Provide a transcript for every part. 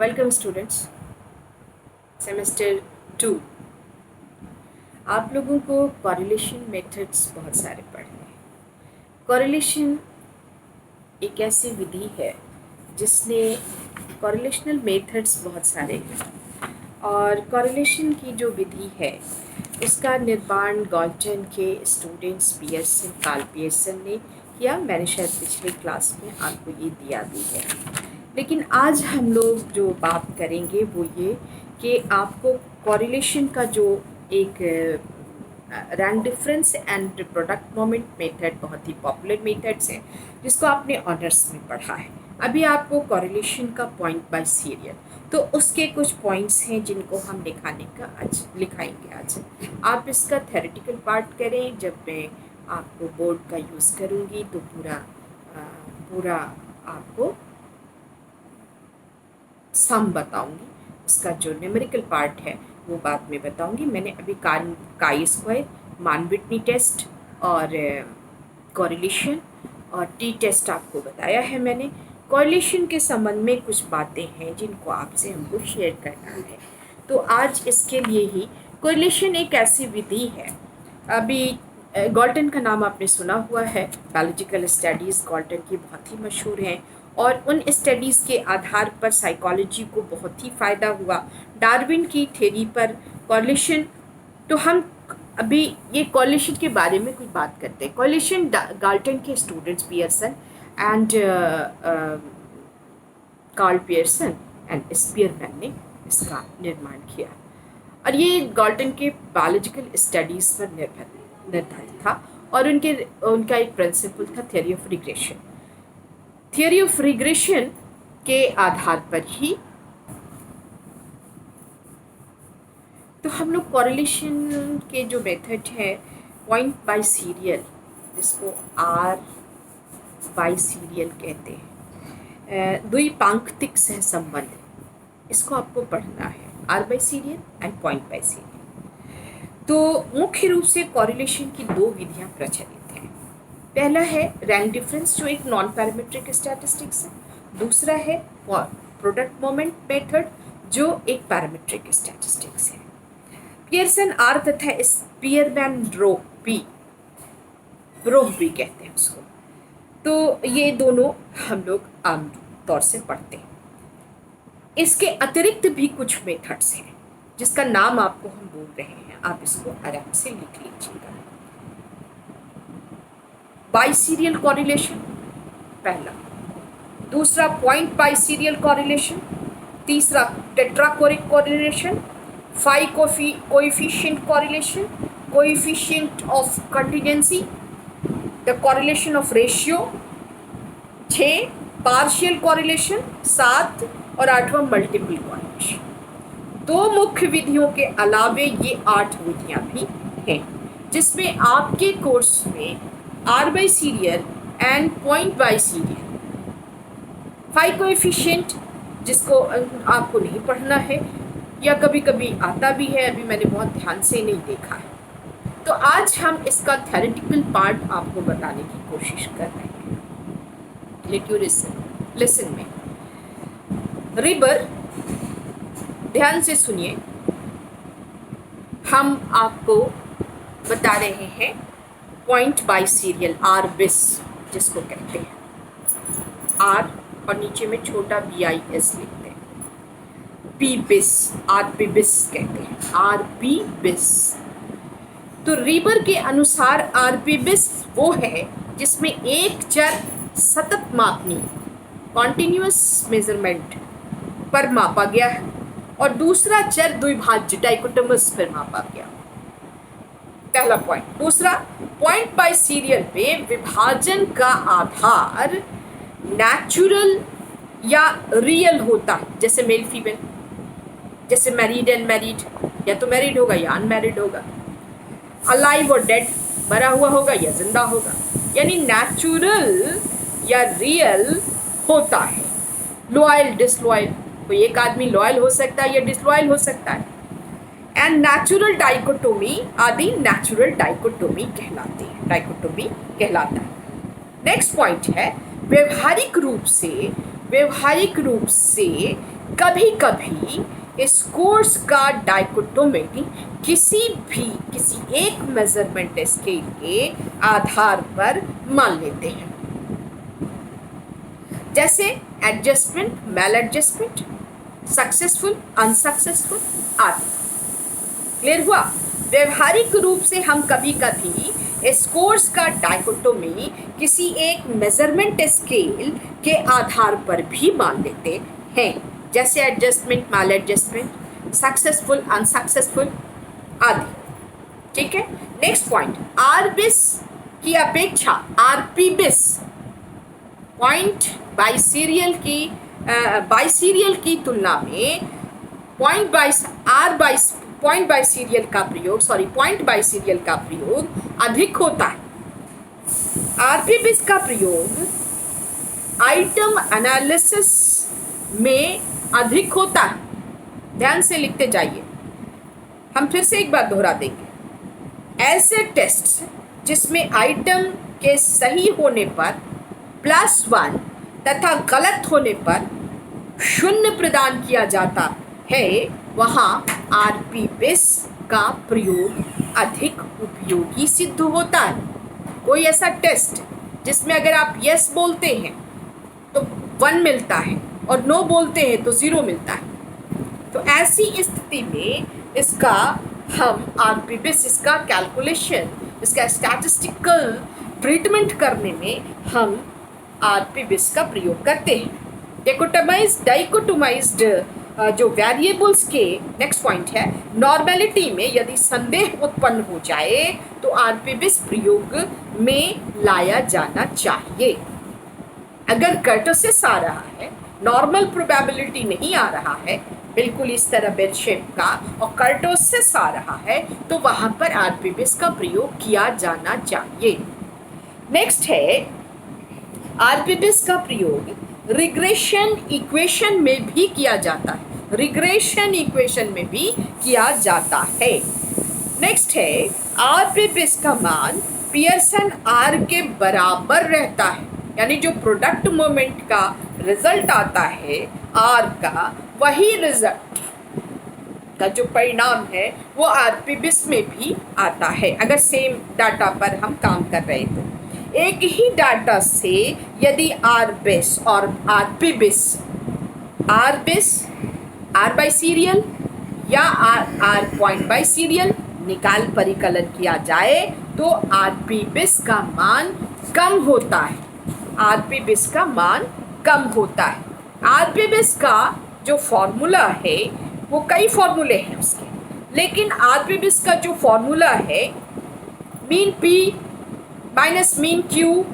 Welcome students. Semester 2 आप लोगों को कॉरिलेशन मेथड्स बहुत सारे पढ़ने हैं। कॉरिलेशन एक ऐसी विधि है जिसने कॉरिलेशनल मेथड्स बहुत सारे हैं और कॉरिलेशन की जो विधि है उसका निर्माण गॉल्टन के स्टूडेंट्स पियर्सन कार्ल पियर्सन ने किया। मैंने शायद पिछले क्लास में आपको ये दिया भी है, लेकिन आज हम लोग जो बात करेंगे वो ये कि आपको कॉरिलेशन का जो एक rank difference and product moment method बहुत ही पॉपुलर मेथड्स हैं जिसको आपने ऑनर्स में पढ़ा है। अभी आपको कॉरिलेशन का पॉइंट बाय सीरियल, तो उसके कुछ पॉइंट्स हैं जिनको हम लिखाएंगे आज। आप इसका थ्योरेटिकल पार्ट करें। जब मैं आपको बोर्ड का यूज़ करूँगी तो पूरा आपको सम बताऊंगी। उसका जो न्यूमेरिकल पार्ट है वो बाद में बताऊंगी। मैंने अभी chi square, Mann Whitney test और कॉरिलेशन और टी टेस्ट आपको बताया है। मैंने कॉरिलेशन के संबंध में कुछ बातें हैं जिनको आपसे हमको शेयर करना है। तो आज इसके लिए ही कॉरिलेशन एक ऐसी विधि है। अभी गॉल्टन का नाम आपने सुना हुआ है। बायोलॉजिकल स्टडीज़ गॉल्टन की बहुत ही मशहूर हैं और उन स्टडीज़ के आधार पर साइकोलॉजी को बहुत ही फ़ायदा हुआ। डार्विन की थ्योरी पर कॉरिलेशन, तो हम अभी ये कॉरिलेशन के बारे में कुछ बात करते हैं। कॉरिलेशन गॉल्टन के students Pearson and Karl Pearson and Spearman ने इसका निर्माण किया और ये गॉल्टन के बायोलॉजिकल स्टडीज़ पर निर्धारित था और उनका एक प्रिंसिपल था theory of regression. Theory of regression के आधार पर ही तो हम लोग कॉरिलेशन के जो मेथड है पॉइंट बाय सीरियल, जिसको आर बाय सीरियल कहते हैं, द्विपांक्तिक सहसंबंध, इसको आपको पढ़ना है। R biserial and point biserial. तो मुख्य रूप से कॉरिलेशन की दो विधियां प्रचलित हैं। पहला है रैंक डिफरेंस जो एक नॉन पैरामीट्रिक स्टैटिस्टिक्स है। दूसरा है प्रोडक्ट मोमेंट मेथड जो एक पैरामीट्रिक स्टैटिस्टिक्स है। पियर्सन आर तथा स्पीयरमैन रो पी कहते हैं उसको। तो ये दोनों हम लोग आम तौर से पढ़ते हैं। इसके अतिरिक्त भी कुछ मेथड्स हैं जिसका नाम आपको हम बोल रहे हैं, आप इसको आराम से लिख लीजिएगा। बाय सीरियल कॉरिलेशन पहला, दूसरा पॉइंट बाय सीरियल कॉरिलेशन, तीसरा tetrachoric correlation, phi coefficient correlation, coefficient of contingency, the correlation of ratio, 6 partial correlation, 7 और 8वां मल्टीपल कॉरिलेशन। दो मुख्य विधियों के अलावे ये 8 विधियां भी हैं जिसमें आपके कोर्स में r biserial and point biserial, phi coefficient जिसको आपको नहीं पढ़ना है या कभी कभी आता भी है, अभी मैंने बहुत ध्यान से नहीं देखा है। तो आज हम इसका थ्योरेटिकल पार्ट आपको बताने की कोशिश कर रहे हैं। लिसन में रिबर, ध्यान से सुनिए, हम आपको बता रहे हैं पॉइंट बाय सीरियल आर बिस जिसको कहते हैं। आर और नीचे में छोटा BIS लिखते हैं। पी बिस, आर पी बिस कहते हैं, आर पी बिस। तो रिबर के अनुसार आर पी बिस वो है जिसमें एक चर सतत मापनी कॉन्टिन्यूअस मेजरमेंट पर मापा गया है और दूसरा चर द्विभाज्य डाइकोटोमस पर मापा गया। पहला पॉइंट। दूसरा, पॉइंट बाय सीरियल पे विभाजन का आधार नेचुरल या रियल होता है, जैसे मेल फीमेल, जैसे मैरिड एंड मैरिड, या तो मैरिड होगा या अनमैरिड होगा, अलाइव और डेड, मरा हुआ होगा या जिंदा होगा, यानी नेचुरल या रियल होता है। लॉयल डिसलॉयल, कोई एक आदमी लॉयल हो सकता है या डिसलॉयल हो सकता है। एंड नेचुरल डाइकोटोमी आदि नेचुरल डाइकोटोमी कहलाता है। नेक्स्ट पॉइंट है व्यावहारिक रूप से कभी कभी इस कोर्स का डाइकोटोमी किसी एक मेजरमेंट स्केल के आधार पर मान लेते हैं, जैसे adjustment, male adjustment, successful, unsuccessful आदि। क्लियर हुआ? व्यवहारिक रूप से हम कभी कभी इस कोर्स का डाइकोटोमी किसी एक मेजरमेंट स्केल के आधार पर भी मान लेते हैं, जैसे adjustment, male adjustment, successful, unsuccessful आदि। ठीक है। नेक्स्ट पॉइंट, आरबिस की अपेक्षा आरपीबिस पॉइंट बाइसीरियल की तुलना में पॉइंट बाइसीरियल का प्रयोग अधिक होता है। आरपीबिस का प्रयोग आइटम एनालिसिस में अधिक होता है। ध्यान से लिखते जाइए, हम फिर से एक बार दोहरा देंगे। ऐसे टेस्ट जिसमें आइटम के सही होने पर +1 तथा गलत होने पर 0 प्रदान किया जाता है, वहाँ आरपीबिस का प्रयोग अधिक उपयोगी सिद्ध होता है। कोई ऐसा टेस्ट जिसमें अगर आप यस बोलते हैं तो 1 मिलता है और नो बोलते हैं तो 0 मिलता है, तो ऐसी स्थिति में इसका हम आरपीबिस, इसका कैलकुलेशन, इसका स्टैटिस्टिकल ट्रीटमेंट करने में हम आरपीबिस का प्रयोग करते हैं। डाइकोटोमाइज्ड जो वेरिएबल्स के नेक्स्ट पॉइंट है, नॉर्मेलिटी में यदि संदेह उत्पन्न हो जाए तो आरपीबिस प्रयोग में लाया जाना चाहिए। अगर कर्टोसिस आ रहा है, नॉर्मल प्रोबेबिलिटी नहीं आ रहा है, बिल्कुल इस तरह बेल शेप का, और कर्टोसिस आ रहा है, तो वहां पर आरपीबिस का प्रयोग किया जाना चाहिए। नेक्स्ट है, आरपीबिस का प्रयोग रिग्रेशन इक्वेशन में भी किया जाता है। रिग्रेशन इक्वेशन में भी किया जाता है। नेक्स्ट है, आरपीबिस का मान पियर्सन आर के बराबर रहता है, यानी जो प्रोडक्ट मोमेंट का रिजल्ट आता है आर का, वही रिजल्ट का जो परिणाम है वो आरपीबिस में भी आता है, अगर सेम डाटा पर हम काम कर रहे तो। एक ही डाटा से यदि आरबिस और आरपीबिस, आर बाई सीरियल या आर पॉइंट बाई सीरियल निकाल परिकलन किया जाए तो आरपीबिस का मान कम होता है। आरपीबिस का मान कम होता है। आरपीबिस का जो फॉर्मूला है वो कई फॉर्मूले हैं उसके, लेकिन आरपीबिस का जो फॉर्मूला है mean P minus mean Q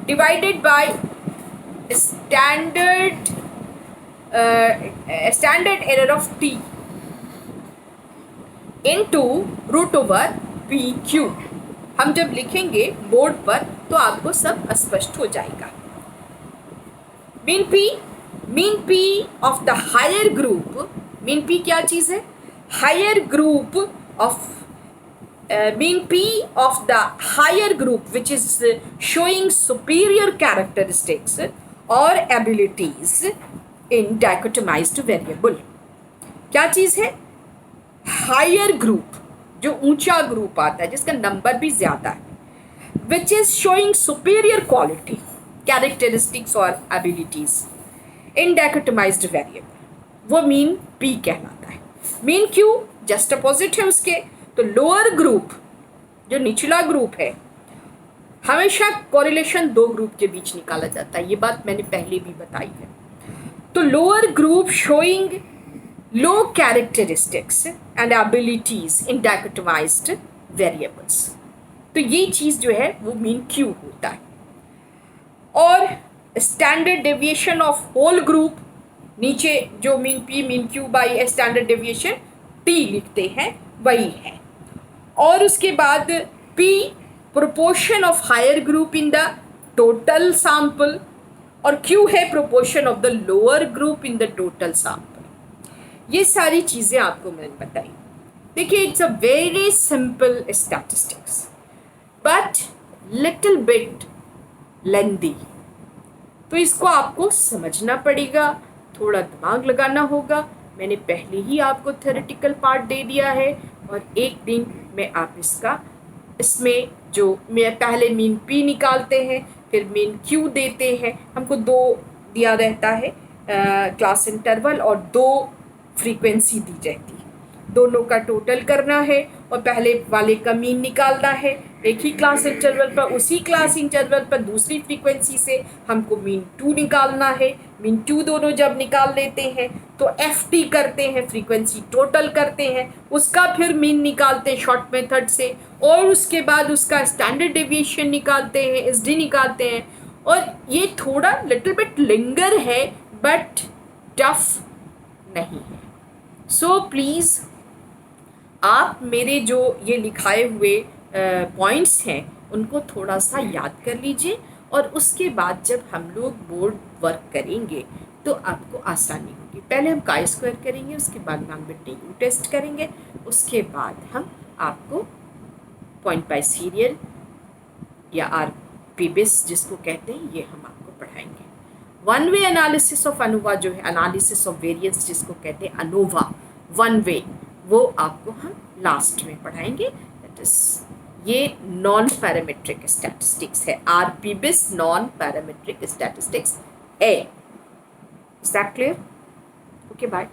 divided by standard error of T into √/PQ। हम जब लिखेंगे बोर्ड पर तो आपको सब स्पष्ट हो जाएगा। Mean p of the higher group, mean p क्या चीज़ है? Higher group of mean P of the higher group which is showing superior characteristics or abilities in dichotomized variable। क्या चीज़ है? हायर ग्रुप, जो ऊंचा ग्रुप आता है जिसका नंबर भी ज़्यादा है, which is showing superior quality, characteristics or abilities in dichotomized variable, वो मीन P कहलाता है। मीन Q जस्ट अपोजिट है उसके, तो लोअर ग्रुप जो निचला ग्रुप है, हमेशा कोरिलेशन 2 ग्रुप के बीच निकाला जाता है, ये बात मैंने पहले भी बताई है। तो lower group showing low characteristics and abilities in dichotomized variables, तो ये चीज़ जो है वो मीन क्यू होता है। और standard deviation of whole group, नीचे जो mean P mean Q by standard deviation T लिखते हैं वही है। और उसके बाद P proportion of higher group in the total sample, और Q है proportion of the lower group in the total sample. ये सारी चीज़ें आपको मैंने बताई। देखिए, it's a very simple statistics but little bit lengthy, तो इसको आपको समझना पड़ेगा, थोड़ा दिमाग लगाना होगा। मैंने पहले ही आपको थ्योरेटिकल पार्ट दे दिया है और एक दिन में आप इसमें जो मैं पहले मीन पी निकालते हैं, फिर मीन क्यू देते हैं। हमको 2 दिया रहता है क्लास इंटरवल और 2 फ्रीक्वेंसी दी जाती है। दोनों का टोटल करना है और पहले वाले का मीन निकालना है। एक ही क्लास इंटरवल पर, उसी क्लास इंटरवल पर दूसरी फ्रीक्वेंसी से हमको मीन 2 निकालना है। मीन 2 दोनों जब निकाल लेते हैं तो FT करते हैं, फ्रीक्वेंसी टोटल करते हैं, उसका फिर मीन निकालते हैं शॉर्ट मेथड से और उसके बाद उसका स्टैंडर्ड डेविएशन निकालते हैं, SD निकालते हैं। और ये थोड़ा लिटिल बिट लिंगर है बट टफ नहीं है। सो प्लीज़ आप मेरे जो ये लिखाए हुए पॉइंट्स हैं उनको थोड़ा सा याद कर लीजिए और उसके बाद जब हम लोग बोर्ड वर्क करेंगे तो आपको आसानी होगी। पहले हम काई स्क्वायर करेंगे, उसके बाद मैग्नेटिक यू टेस्ट करेंगे, उसके बाद हम आपको पॉइंट बाय सीरियल या RPBIS जिसको कहते हैं ये हम आपको पढ़ाएंगे। One way analysis of ANOVA जो है, एनालिसिस ऑफ वेरिएंस जिसको कहते हैं अनोवा वन वे, वो आपको हम लास्ट में पढ़ाएंगे। दैट इज ये नॉन पैरामीट्रिक स्टैटिस्टिक्स है, RPBIS नॉन पैरामीट्रिक स्टैटिस्टिक्स है। Is that clear? Okay bye.